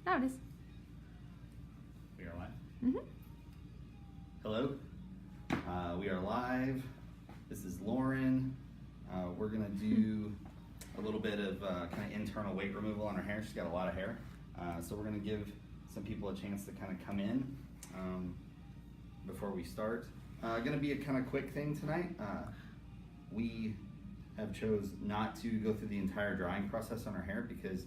Now it is. We are live. Mm-hmm. Hello. We are live. This is Lauren. We're gonna do a little bit of kind of internal weight removal on her hair. She's got a lot of hair, so we're gonna give some people a chance to kind of come in before we start. Gonna be a kind of quick thing tonight. We have chose not to go through the entire drying process on her hair because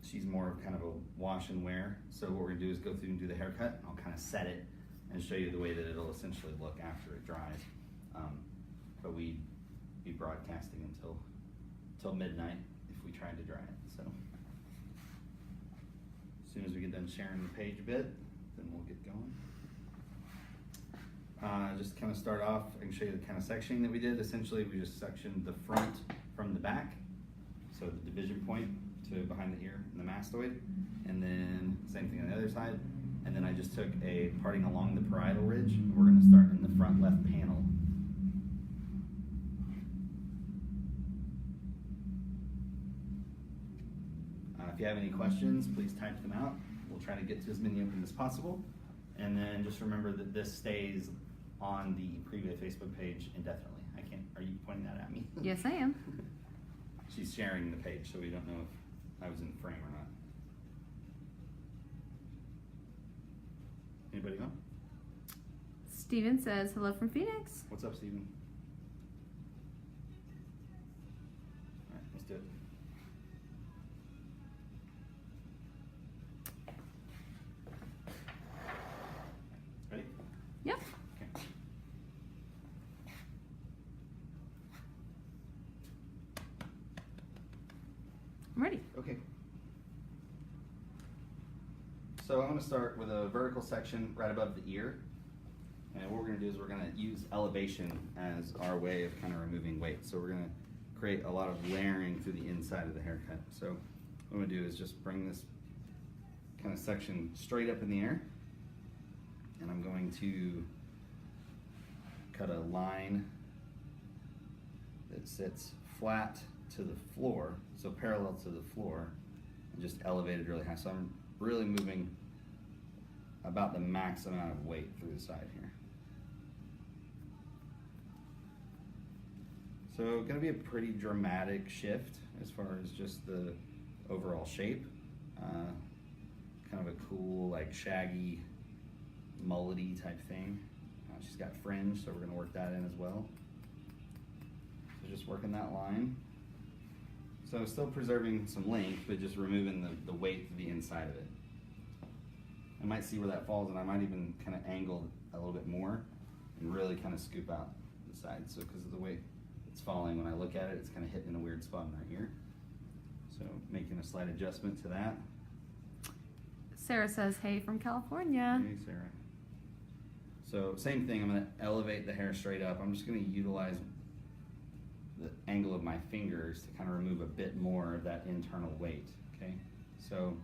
she's more of kind of a wash and wear. So what we're gonna do is go through and do the haircut. I'll kind of set it and show you the way that it'll essentially look after it dries. But we'd be broadcasting until midnight if we tried to dry it. So as soon as we get done sharing the page a bit, then we'll get going. Just kind of start off, I can show you the kind of sectioning that we did. Essentially, we just sectioned the front from the back, so the division point to behind the ear and the mastoid, and then same thing on the other side. And then I just took a parting along the parietal ridge. We're going to start in the front left panel. If you have any questions, please type them out. We'll try to get to as many of them as possible. And then just remember that this stays on the preview Facebook page indefinitely. Are you pointing that at me? Yes, I am. She's sharing the page, so we don't know if I was in frame or not. Anybody on? Steven says, hello from Phoenix. What's up, Steven? All right, let's do it. Ready? Yep. Okay. I'm ready. Okay. So I'm going to start with a vertical section right above the ear. And what we're going to do is we're going to use elevation as our way of kind of removing weight. So we're going to create a lot of layering through the inside of the haircut. So what I'm going to do is just bring this kind of section straight up in the air. And I'm going to cut a line that sits flat to the floor, so parallel to the floor, and just elevated really high. So I'm really moving about the max amount of weight through the side here. So gonna be a pretty dramatic shift as far as just the overall shape. Kind of a cool, like shaggy, mullety type thing. She's got fringe, so we're gonna work that in as well. So just working that line. So still preserving some length, but just removing the weight to the inside of it. I might see where that falls, and I might even kind of angle a little bit more and really kind of scoop out the side. So because of the way it's falling, when I look at it, it's kind of hitting in a weird spot in right here. So making a slight adjustment to that. Sarah says, hey from California. Hey, Sarah. So same thing, I'm gonna elevate the hair straight up. I'm just gonna utilize the angle of my fingers to kind of remove a bit more of that internal weight, okay? So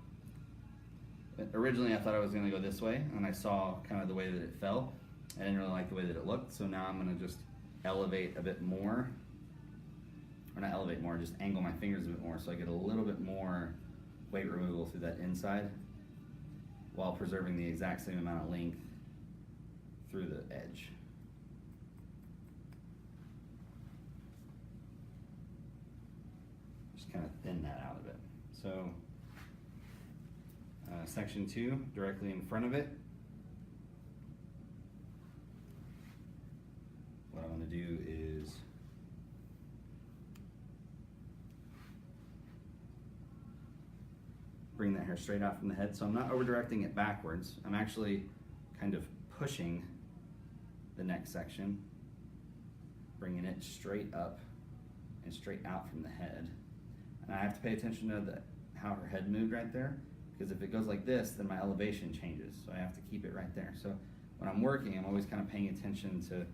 originally I thought I was gonna go this way, and I saw kind of the way that it fell. I didn't really like the way that it looked, so now I'm gonna just elevate a bit more, or not elevate more, just angle my fingers a bit more so I get a little bit more weight removal through that inside while preserving the exact same amount of length through the edge. Just kind of thin that out a bit. So section 2, directly in front of it. What I want to do is bring that hair straight out from the head. So I'm not over directing it backwards. I'm actually kind of pushing the next section, bringing it straight up and straight out from the head. And I have to pay attention to how her head moved right there, because if it goes like this, then my elevation changes. So I have to keep it right there. So when I'm working, I'm always kind of paying attention to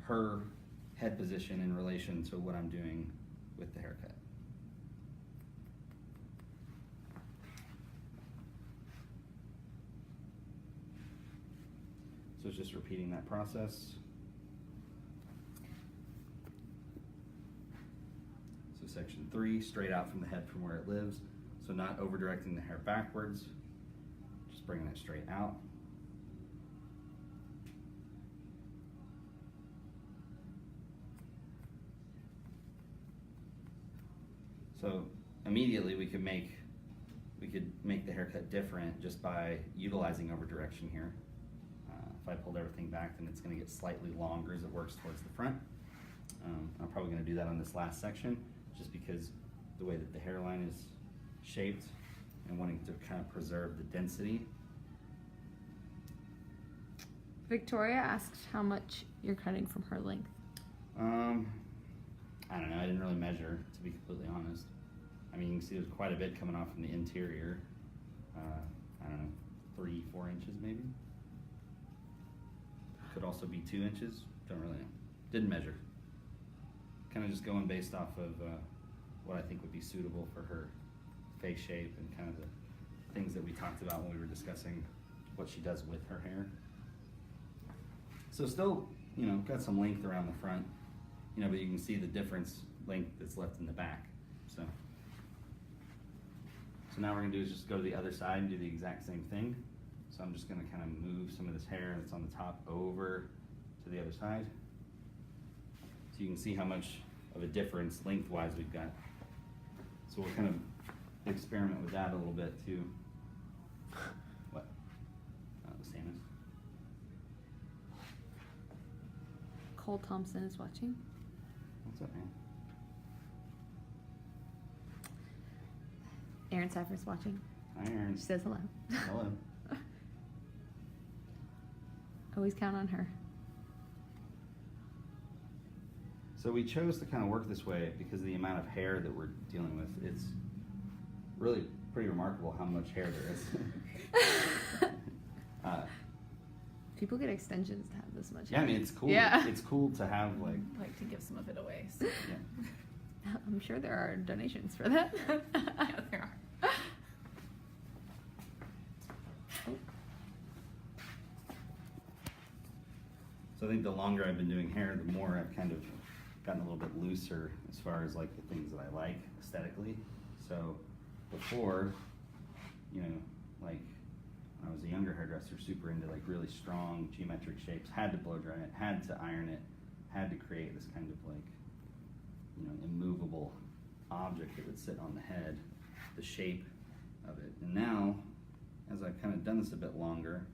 her head position in relation to what I'm doing with the haircut. So it's just repeating that process. So section 3 straight out from the head from where it lives. So not over directing the hair backwards, just bringing it straight out. So immediately we could make the haircut different just by utilizing over direction here. If I pulled everything back, then it's going to get slightly longer as it works towards the front. I'm probably going to do that on this last section just because the way that the hairline is shaped and wanting to kind of preserve the density. Victoria asked how much you're cutting from her length. I don't know, I didn't really measure, to be completely honest. I mean, you can see there's quite a bit coming off from the interior. I don't know, 3-4 inches maybe. Could also be 2 inches, don't really know. Didn't measure. Kind of just going based off of what I think would be suitable for her face shape and kind of the things that we talked about when we were discussing what she does with her hair. So still, you know, got some length around the front, you know, but you can see the difference length that's left in the back. So now what we're gonna do is just go to the other side and do the exact same thing. So I'm just gonna kind of move some of this hair that's on the top over to the other side. So you can see how much of a difference lengthwise we've got. So we'll kind of experiment with that a little bit too. What? The Samus. Cole Thompson is watching. What's up, man? Erin Cypher's watching. Hi, Erin. She says hello. Hello. Always count on her. So we chose to kind of work this way because of the amount of hair that we're dealing with. It's really pretty remarkable how much hair there is. People get extensions to have this much Yeah, hair. I mean, it's cool. Yeah. It's cool to have like To give some of it away. So. Yeah. I'm sure there are donations for that. Yeah, there are. So I think the longer I've been doing hair, the more I've kind of gotten a little bit looser as far as like the things that I like aesthetically. So before, you know, like when I was a younger hairdresser, super into like really strong geometric shapes, had to blow dry it, had to iron it, had to create this kind of like, you know, immovable object that would sit on the head, the shape of it. And now, as I've kind of done this a bit longer,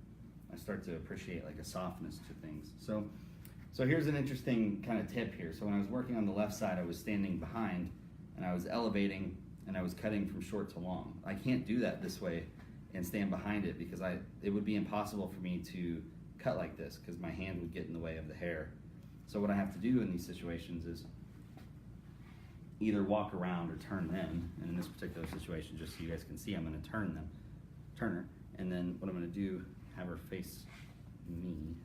I start to appreciate like a softness to things. So here's an interesting kind of tip here. So when I was working on the left side, I was standing behind and I was elevating and I was cutting from short to long. I can't do that this way and stand behind it because it would be impossible for me to cut like this because my hand would get in the way of the hair. So what I have to do in these situations is either walk around or turn them. And in this particular situation, just so you guys can see, I'm gonna turn her. And then what I'm gonna do, have her face me.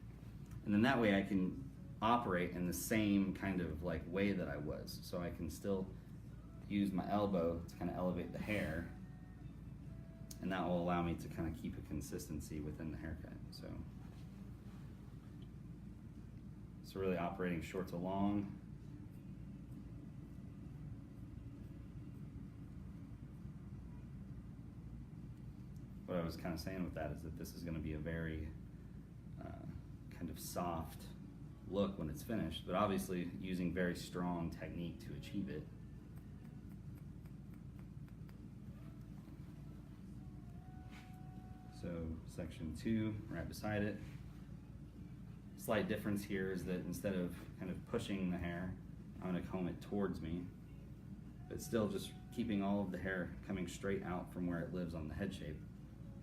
And then that way I can operate in the same kind of like way that I was. So I can still use my elbow to kind of elevate the hair. And that will allow me to kind of keep a consistency within the haircut. So really operating short to long. What I was kind of saying with that is that this is going to be a very kind of soft look when it's finished, but obviously using very strong technique to achieve it. So section 2, right beside it. Slight difference here is that instead of kind of pushing the hair, I'm going to comb it towards me, but still just keeping all of the hair coming straight out from where it lives on the head shape.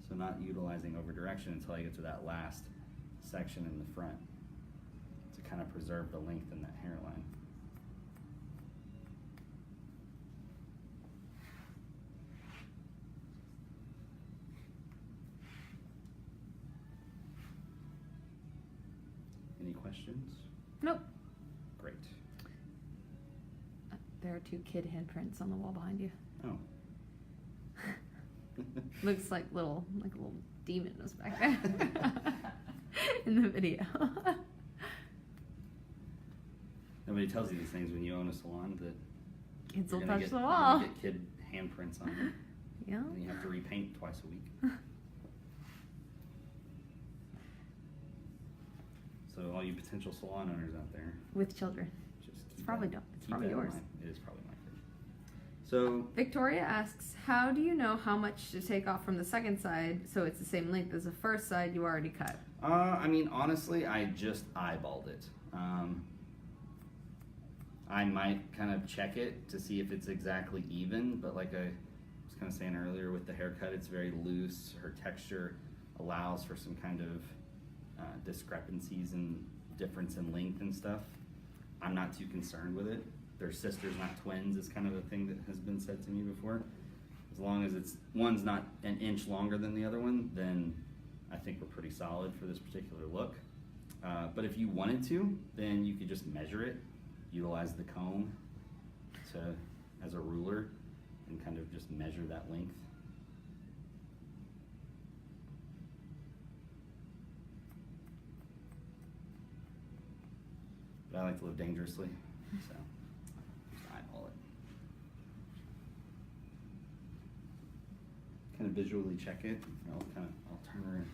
So not utilizing over direction until I get to that last section in the front to kind of preserve the length in that hairline. Any questions? Nope. Great. There are 2 kid handprints on the wall behind you. Oh. Looks like a little demon was back there in the video. Nobody tells you these things when you own a salon, that Kids will You're gonna touch get- the you're wall. gonna get kid handprints on it. Yeah. And you have to repaint twice a week. So all you potential salon owners out there, With children. just It's keep probably that- don't. It's keep probably that in yours. mind. It is probably my fridge. So Victoria asks, how do you know how much to take off from the second side so it's the same length as the first side you already cut? I mean, honestly, I just eyeballed it. I might kind of check it to see if it's exactly even, but like I was kind of saying earlier with the haircut, it's very loose. Her texture allows for some kind of discrepancies and difference in length and stuff. I'm not too concerned with it. They're sisters, not twins, is kind of a thing that has been said to me before. As long as one's not an inch longer than the other one, then I think we're pretty solid for this particular look. But if you wanted to, then you could just measure it, utilize the comb as a ruler, and kind of just measure that length. But I like to live dangerously, so just eyeball it. Kind of visually check it. I'll turn her and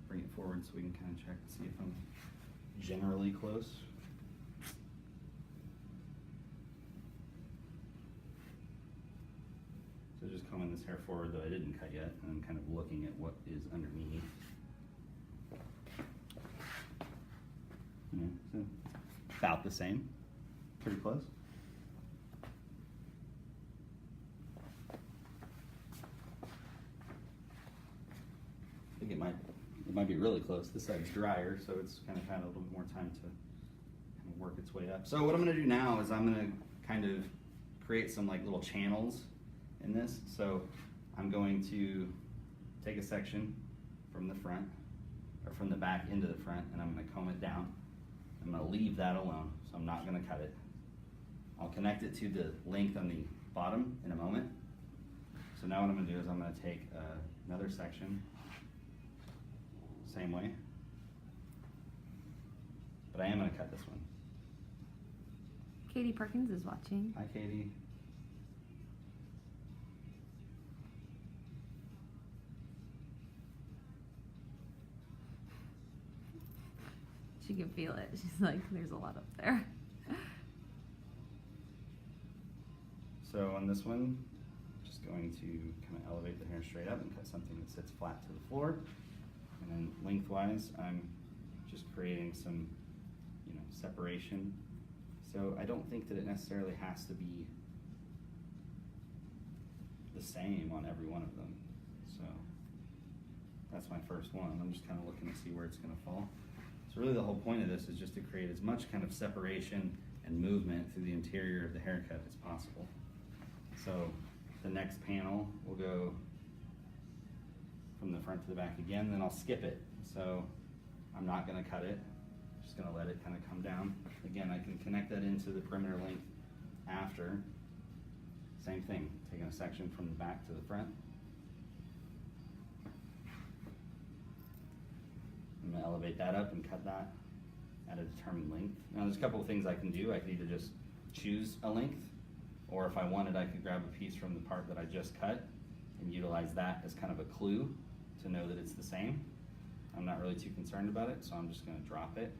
bring it forward so we can kind of check to see if I'm generally close. So just combing this hair forward that I didn't cut yet, and I'm kind of looking at what is underneath. Yeah, so about the same, pretty close. I think it might be really close. This side's drier, so it's kind of had a little bit more time to kind of work its way up. So what I'm gonna do now is I'm gonna kind of create some like little channels in this. So I'm going to take a section from the front, or from the back into the front, and I'm gonna comb it down. I'm gonna leave that alone, so I'm not gonna cut it. I'll connect it to the length on the bottom in a moment. So now what I'm gonna do is I'm gonna take another section, same way, but I am gonna cut this one. Katie Perkins is watching. Hi, Katie. She can feel it. She's like, there's a lot up there. So on this one, just going to kind of elevate the hair straight up and cut something that sits flat to the floor. And then lengthwise, I'm just creating some, separation. So I don't think that it necessarily has to be the same on every one of them. So that's my first one. I'm just kind of looking to see where it's going to fall. So really the whole point of this is just to create as much kind of separation and movement through the interior of the haircut as possible. So the next panel will go from the front to the back again, then I'll skip it. So I'm not gonna cut it, just gonna let it kind of come down. Again, I can connect that into the perimeter length after. Same thing, taking a section from the back to the front. I'm gonna elevate that up and cut that at a determined length. Now there's a couple of things I can do. I can either just choose a length, or if I wanted, I could grab a piece from the part that I just cut and utilize that as kind of a clue to know that it's the same. I'm not really too concerned about it, so I'm just gonna drop it.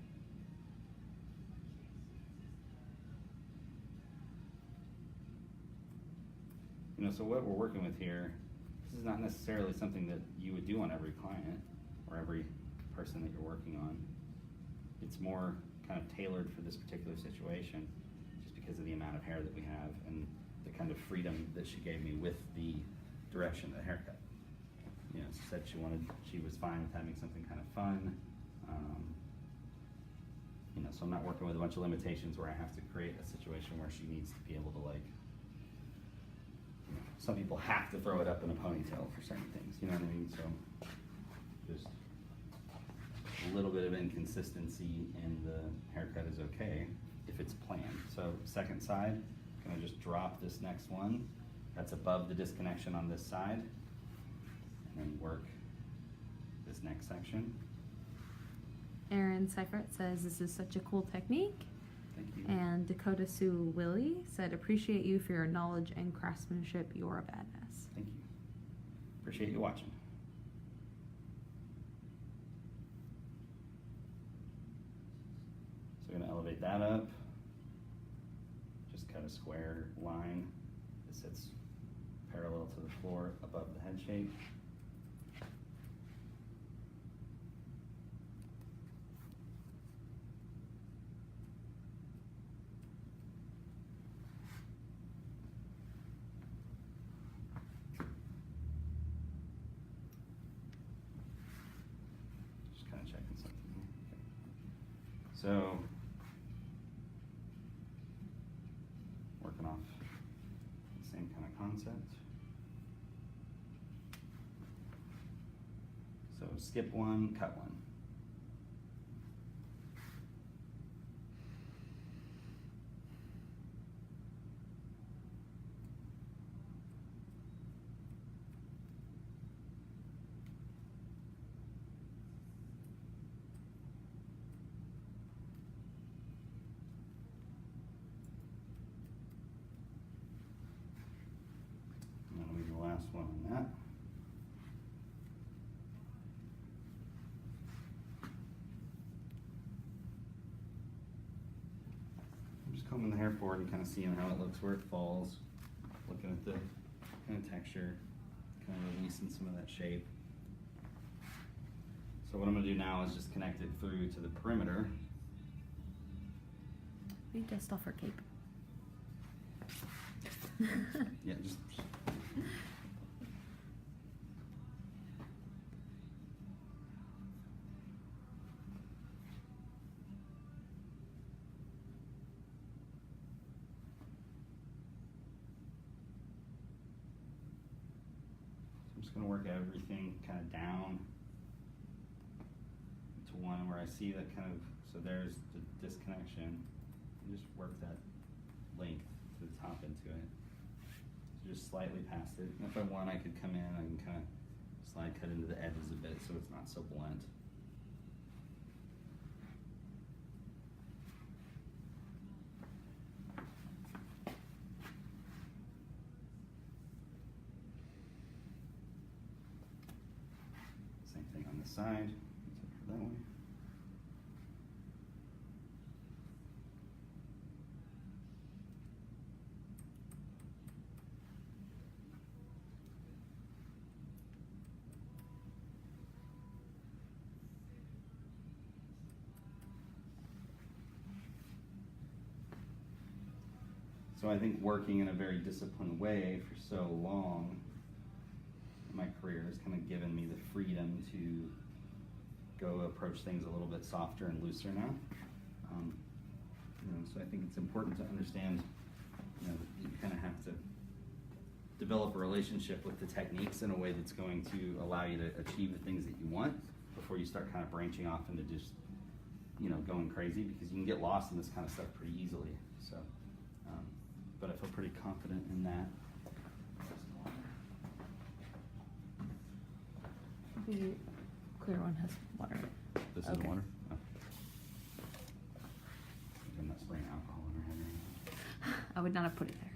So what we're working with here, this is not necessarily something that you would do on every client or every person that you're working on. It's more kind of tailored for this particular situation, just because of the amount of hair that we have and the kind of freedom that she gave me with the direction of the haircut. She said she was fine with having something kind of fun. So I'm not working with a bunch of limitations where I have to create a situation where she needs to be able to some people have to throw it up in a ponytail for certain things, you know what I mean? So just a little bit of inconsistency in the haircut is okay if it's planned. So second side, I'm gonna just drop this next one. That's above the disconnection on this side. And then work this next section. Aaron Seifert says this is such a cool technique. Thank you. And Dakota Sue Willie said, appreciate you for your knowledge and craftsmanship. You're a badass. Thank you. Appreciate you watching. So we're going to elevate that up. Just cut a square line that sits parallel to the floor above the head shape. Just kind of checking something here. So, working off the same kind of concept. So skip one, cut one. And that'll be the last one on that. I'm just combing the hair forward and kind of seeing how it looks where it falls. Looking at the kind of texture, kind of releasing some of that shape. So what I'm going to do now is just connect it through to the perimeter. We dust off her cape. Yeah, just. I'm just going to work everything kind of down to one where I see that kind of, so there's the disconnection. You just work that length to the top into it. So just slightly past it. And if I want, I could come in and kind of slide cut into the edges a bit so it's not so blunt. Same thing on the side, except for that way. So I think working in a very disciplined way for so long in my career has kind of given me the freedom to go approach things a little bit softer and looser now. So I think it's important to understand, that you kind of have to develop a relationship with the techniques in a way that's going to allow you to achieve the things that you want before you start kind of branching off into just, going crazy, because you can get lost in this kind of stuff pretty easily. So, but I feel pretty confident in that. The clear one has water. This is Okay. water? Oh. I'm not spraying alcohol in her head or anything. I would not have put it there.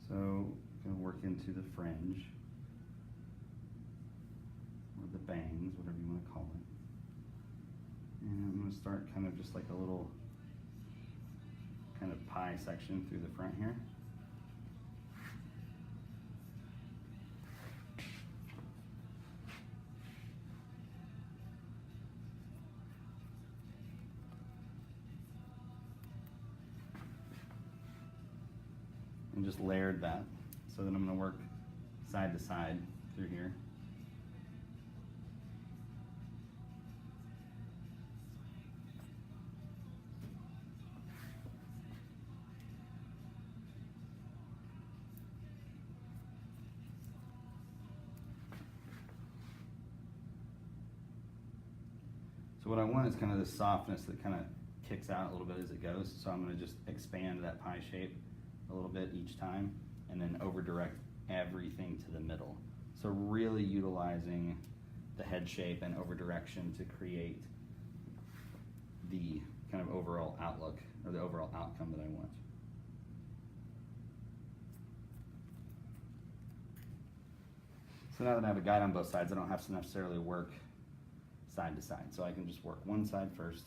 So, gonna work into the fringe, or the bangs, whatever you want to call it. And I'm gonna start kind of just like a little kind of pie section through the front here. And just layered that. So then I'm going to work side to side through here. So what I want is kind of this softness that kind of kicks out a little bit as it goes. So I'm going to just expand that pie shape a little bit each time and then over direct everything to the middle. So really utilizing the head shape and over direction to create the kind of overall outlook or the overall outcome that I want. So now that I have a guide on both sides, I don't have to necessarily work side to side. So I can just work one side first.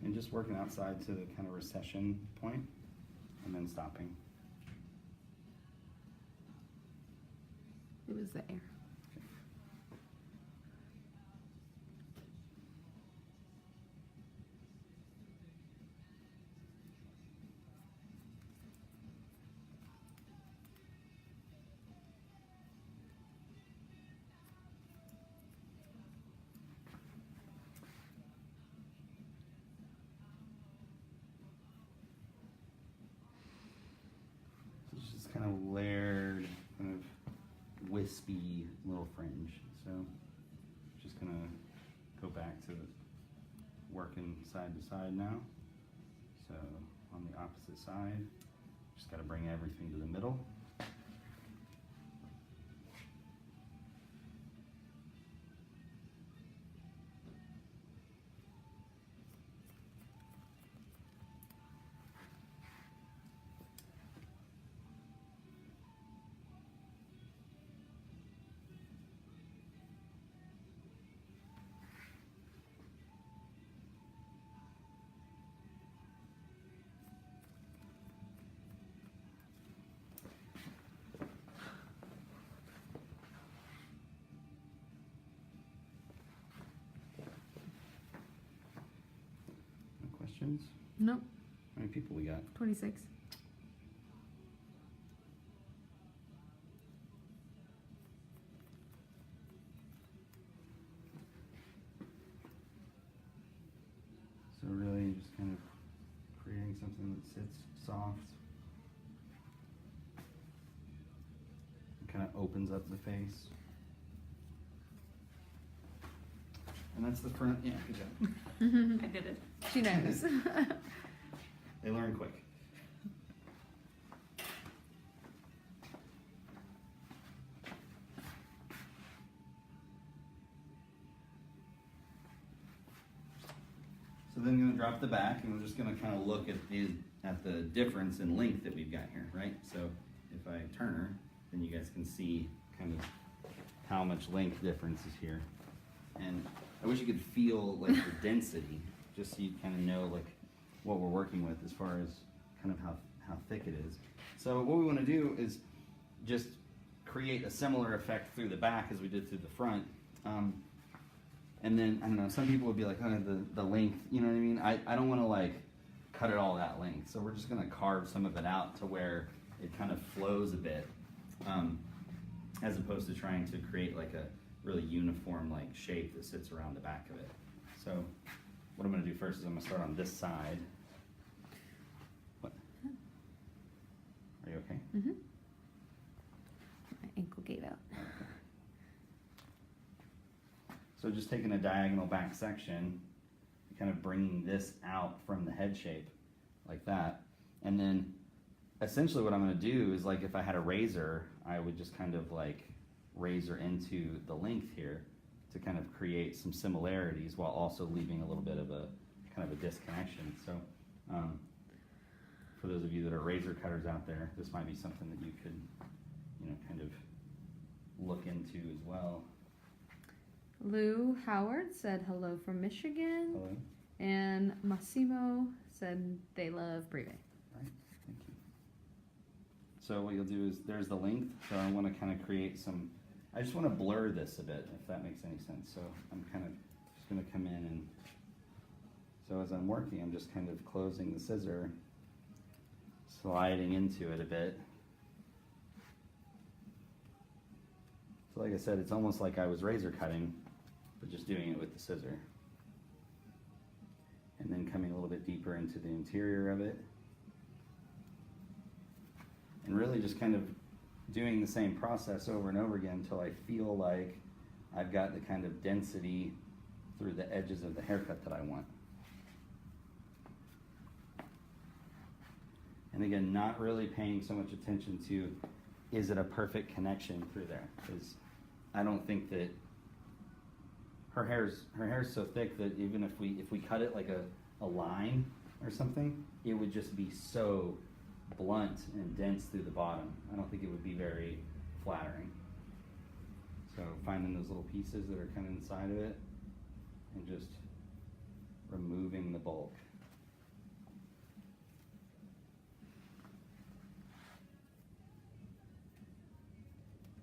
And just working outside to the kind of recession point and then stopping. It was there. So it's just kind of layered, kind of wispy little fringe. So just gonna go back to working side to side now. So on the opposite side, just gotta bring everything to the middle. No questions? Nope. How many people we got? 26. So really just kind of creating something that sits soft. And kind of opens up the face. And that's the front. Yeah, good job. I did it. She knows. They learn quick. So then I'm going to drop the back, and we're just going to kind of look at the difference in length that we've got here, right? So if I turn her, then you guys can see kind of how much length difference is here. And I wish you could feel like the density, just so you kind of know like what we're working with as far as kind of how thick it is. So what we want to do is just create a similar effect through the back as we did through the front. And then, I don't know, some people would be like, oh, the length, you know what I mean? I don't want to like cut it all that length. So we're just going to carve some of it out to where it kind of flows a bit, as opposed to trying to create like a really uniform like shape that sits around the back of it. So what I'm going to do first is I'm going to start on this side. What? Are you okay? Mm-hmm. My ankle gave out. So just taking a diagonal back section, kind of bringing this out from the head shape like that. And then essentially what I'm going to do is like if I had a razor, I would just kind of like razor into the length here to kind of create some similarities while also leaving a little bit of a kind of a disconnection. So for those of you that are razor cutters out there, this might be something that you could, you know, kind of look into as well. Lou Howard said hello from Michigan. Hello. And Massimo said they love Privé. Right, thank you. So what you'll do is, there's the length, so I want to kind of create some, I just want to blur this a bit, if that makes any sense. So I'm kind of just going to come in and, so as I'm working, I'm just kind of closing the scissor, sliding into it a bit. So like I said, it's almost like I was razor cutting, but just doing it with the scissor. And then coming a little bit deeper into the interior of it. And really just kind of doing the same process over and over again until I feel like I've got the kind of density through the edges of the haircut that I want. And again, not really paying so much attention to, is it a perfect connection through there? Because I don't think that her hair's so thick that even if we cut it like a line or something, it would just be so blunt and dense through the bottom. I don't think it would be very flattering. So finding those little pieces that are kind of inside of it and just removing the bulk.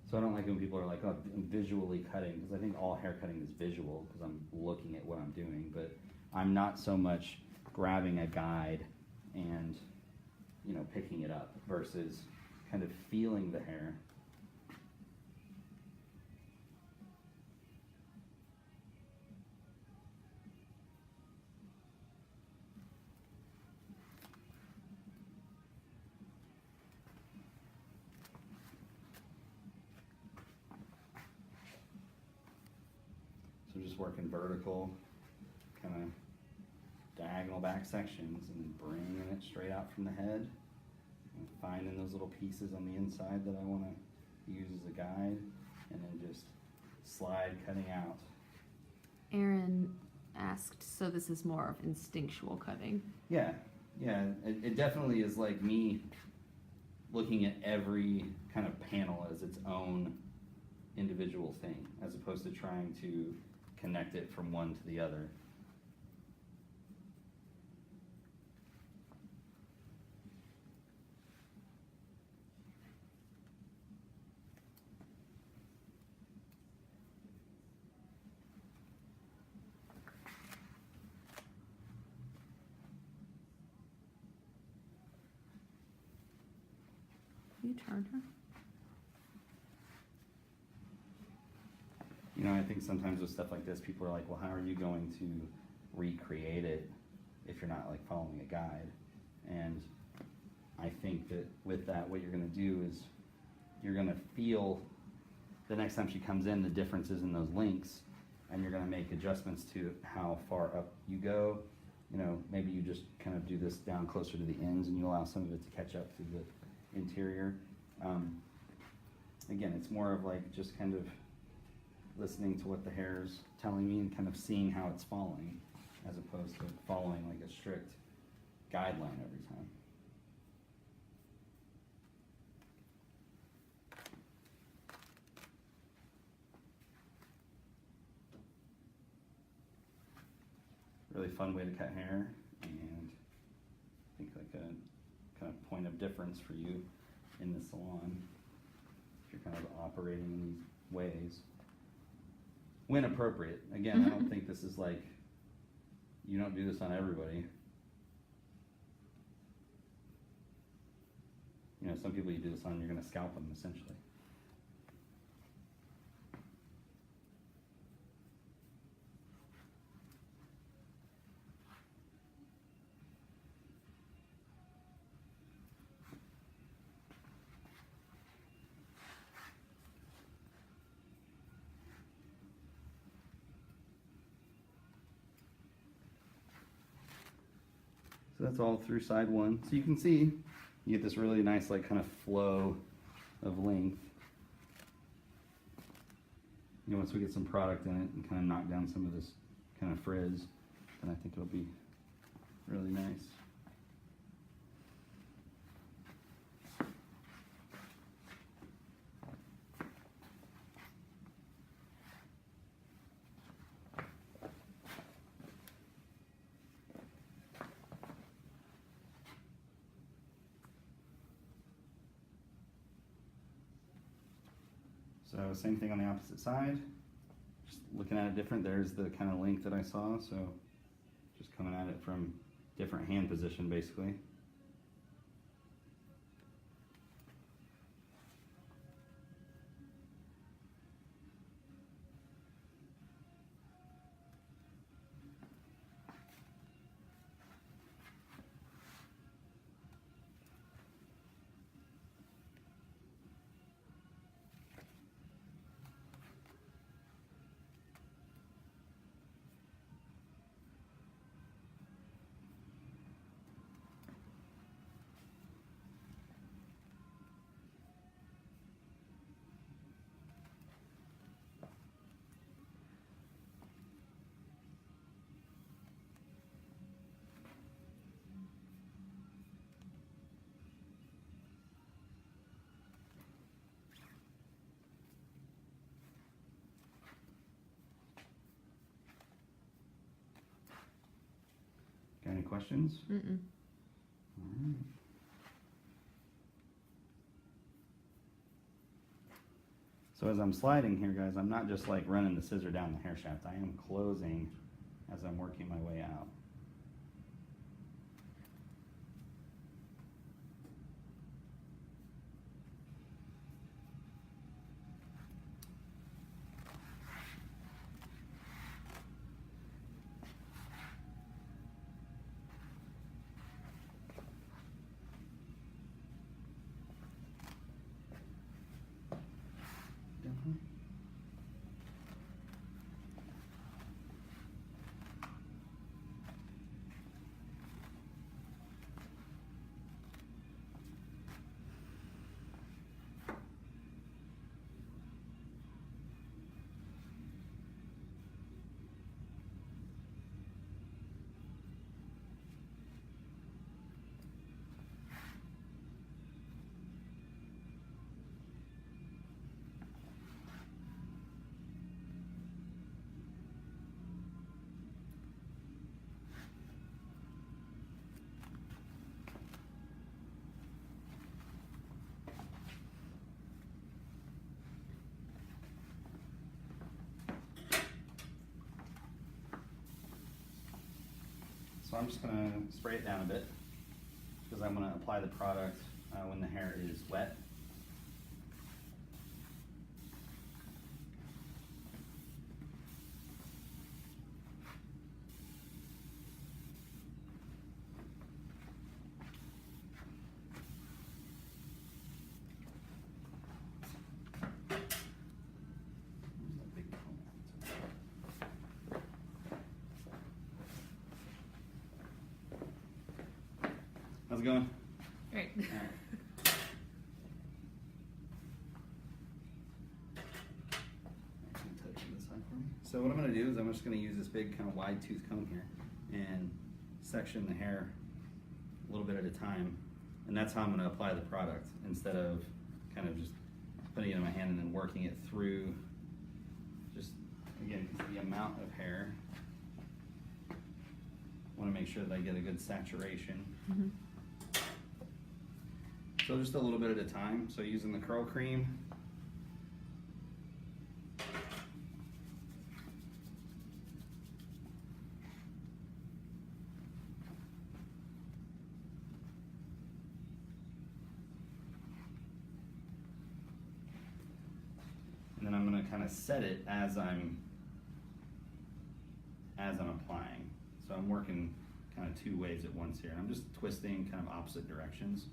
So I don't like when people are like, oh, I'm visually cutting, because I think all hair cutting is visual, because I'm looking at what I'm doing, but I'm not so much grabbing a guide and, you know, picking it up versus kind of feeling the hair. So just working vertical, kind of diagonal back sections and bringing it straight out from the head and finding those little pieces on the inside that I want to use as a guide, and then just slide cutting out. Aaron asked, so this is more of instinctual cutting. Yeah, it definitely is like me looking at every kind of panel as its own individual thing, as opposed to trying to connect it from one to the other. Can you turn her? You know, I think sometimes with stuff like this, people are like, well, how are you going to recreate it if you're not like following a guide? And I think that with that, what you're going to do is you're going to feel the next time she comes in the differences in those links, and you're going to make adjustments to how far up you go. You know, maybe you just kind of do this down closer to the ends and you allow some of it to catch up to the interior. Again, it's more of like just kind of listening to what the hair's telling me and kind of seeing how it's falling, as opposed to following like a strict guideline every time. Really fun way to cut hair, and I think like a kind of point of difference for you in the salon, if you're kind of operating in these ways. When appropriate. Again, I don't think this is like, you don't do this on everybody. You know, some people you do this on, you're going to scalp them essentially. So that's all through side one. So you can see, you get this really nice like kind of flow of length. You know, once we get some product in it and kind of knock down some of this kind of frizz, then I think it'll be really nice. So same thing on the opposite side, just looking at it different. There's the kind of length that I saw, so just coming at it from different hand position basically. questions? Mm-mm. Alright. So as I'm sliding here, guys, I'm not just like running the scissor down the hair shaft. I am closing as I'm working my way out. So I'm just gonna spray it down a bit because I'm gonna apply the product when the hair is wet. Where's that big comb at? How's it going? Great. Alright. So what I'm going to do is I'm just going to use this big kind of wide tooth comb here and section the hair a little bit at a time, and that's how I'm going to apply the product instead of kind of just putting it in my hand and then working it through. Just again, the amount of hair, I want to make sure that I get a good saturation. Mm-hmm. So just a little bit at a time. So using the curl cream. And then I'm going to kind of set it as I'm applying. So I'm working kind of two ways at once here. I'm just twisting kind of opposite directions.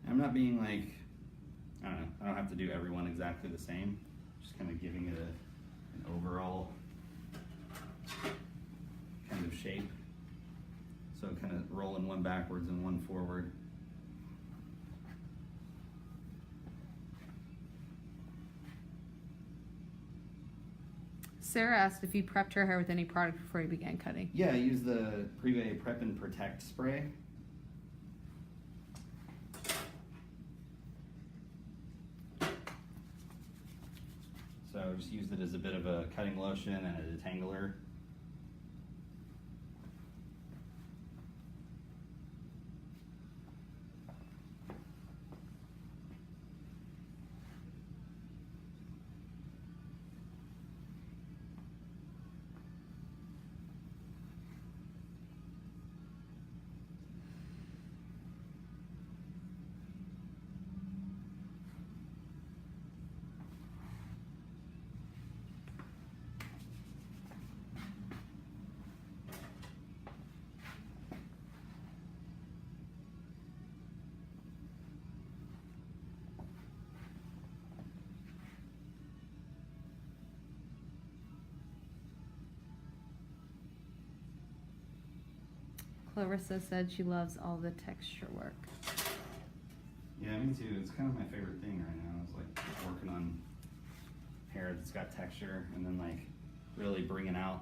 I'm not being like, I don't know, I don't have to do every one exactly the same. Just kind of giving it an overall kind of shape. So kind of rolling one backwards and one forward. Sarah asked if you prepped her hair with any product before you began cutting. Yeah, I use the Privé Prep and Protect spray. So just used it as a bit of a cutting lotion and a detangler. Clarissa said she loves all the texture work. Yeah, me too. It's kind of my favorite thing right now. It's like working on hair that's got texture and then like really bringing out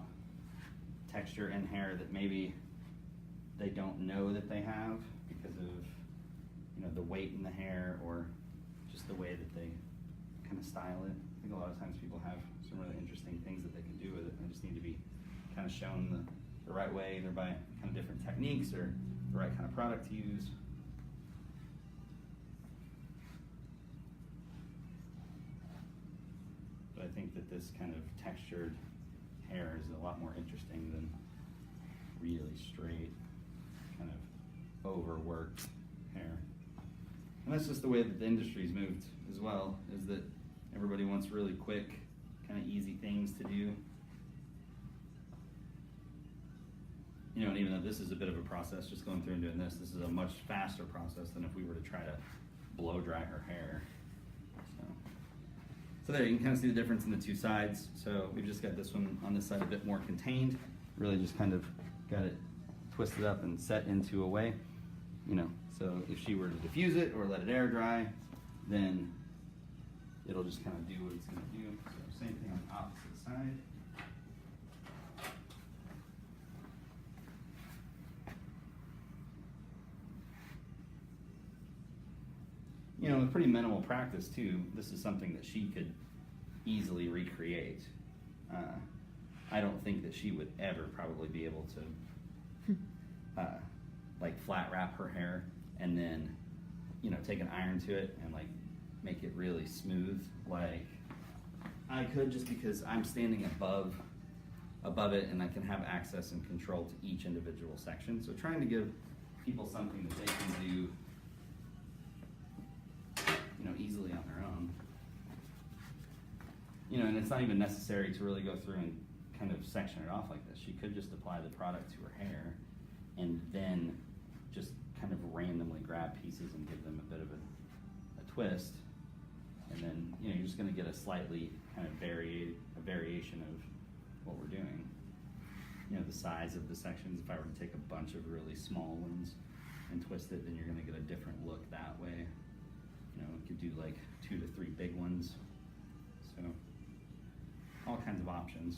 texture in hair that maybe they don't know that they have because of, you know, the weight in the hair or just the way that they kind of style it. I think a lot of times people have some really interesting things that they can do with it. They just need to be kind of shown the right way, either by kind of different techniques or the right kind of product to use. But I think that this kind of textured hair is a lot more interesting than really straight, kind of overworked hair. And that's just the way that the industry's moved as well, is that everybody wants really quick, kind of easy things to do. You know, and even though this is a bit of a process, just going through and doing this is a much faster process than if we were to try to blow dry her hair. So there, you can kind of see the difference in the two sides. So we've just got this one on this side a bit more contained. Really just kind of got it twisted up and set into a way. You know, so if she were to diffuse it or let it air dry, then it'll just kind of do what it's going to do. So same thing on the opposite side. You know, with pretty minimal practice too, this is something that she could easily recreate. I don't think that she would ever probably be able to like flat wrap her hair and then, you know, take an iron to it and like make it really smooth like I could, just because I'm standing above it and I can have access and control to each individual section. So trying to give people something that they can do, you know, easily on their own. You know, and it's not even necessary to really go through and kind of section it off like this. She could just apply the product to her hair and then just kind of randomly grab pieces and give them a bit of a twist. And then, you know, you're just gonna get a slightly kind of variation of what we're doing. You know, the size of the sections. If I were to take a bunch of really small ones and twist it, then you're gonna get a different look that way. You know, you could do like 2 to 3 big ones. So, all kinds of options.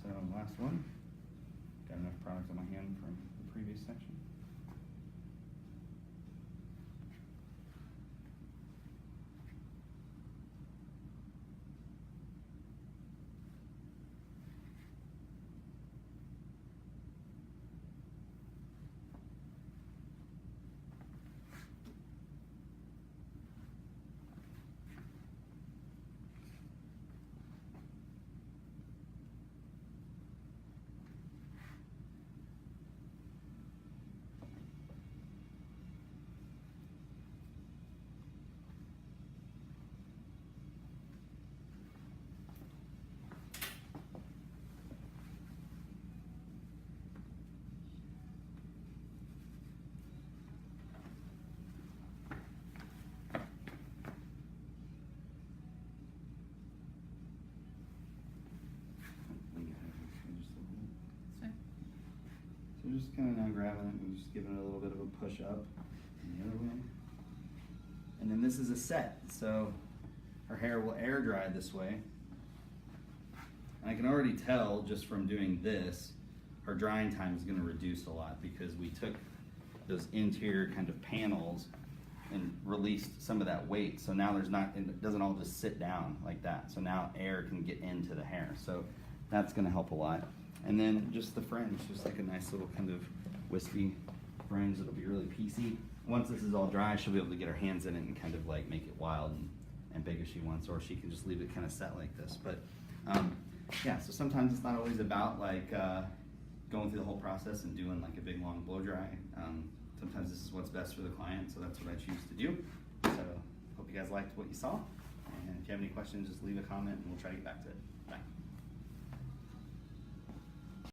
So last one, got enough product on my hand from the previous section. So just kind of now grabbing it and just giving it a little bit of a push up and the other way. And then this is a set, so her hair will air dry this way. And I can already tell just from doing this, her drying time is going to reduce a lot because we took those interior kind of panels and released some of that weight. So now it doesn't all just sit down like that. So now air can get into the hair. So that's going to help a lot. And then just the fringe, just like a nice little kind of wispy fringe that'll be really piecey. Once this is all dry, she'll be able to get her hands in it and kind of like make it wild and big as she wants, or she can just leave it kind of set like this. But yeah, so sometimes it's not always about like going through the whole process and doing like a big long blow dry. Sometimes this is what's best for the client, so that's what I choose to do. So hope you guys liked what you saw. And if you have any questions, just leave a comment and we'll try to get back to it.